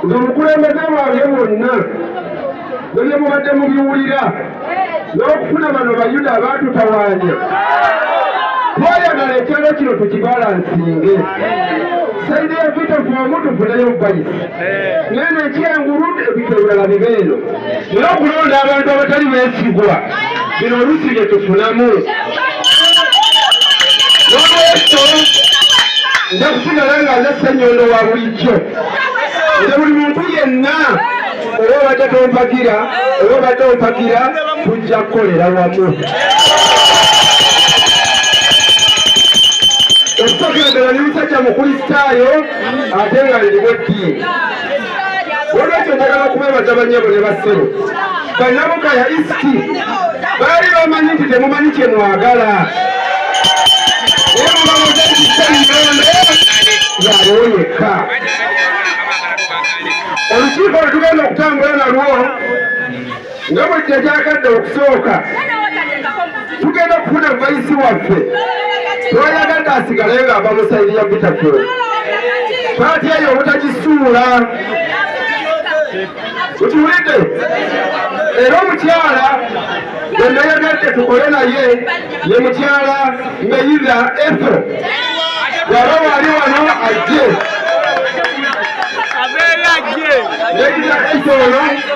Zomukulembeze wange bonna bwe mubadde mubiwulira n'okufuna bano Bayuda abaatutawaanya twayagala ekyalo kino tukibalansinge saidi ya vita fuamu tufunayo bayisi nene ekyengulu ebintu ebirala bibeeno naye okulonda abantu abatali beesigwa bino oluusi bye tufunamu n'olwekyo nja kusigala nga nze Ssenyondo wa bulijjo nze buli muntu yenna oba obadde tompagira oba obadde ompagira tujja kukolera wamu okusokeragala ne musajja mukristaayo ate nga lirimu eddiini olwekyo njagala okubeebaza bannyabo ne bassebo bannabukaya isiti baali bamanyi nti temumanyi kye mwagala naye mubamuza ekisanironde yaaliwo yekka olukiiko lwe tugenda okutambula nalwo nga bwejja gyagadde okusooka tugenda okufuna vayisi waffe twayagadde asigale nga ava mu sayiri ya Butterfield paati eyo obutagisuula ukiwulidde era omukyala gwe nayagadde tukole naye ye mukyala Meyira Ethel bw'aba waali wano ajje Meyira Ethel ono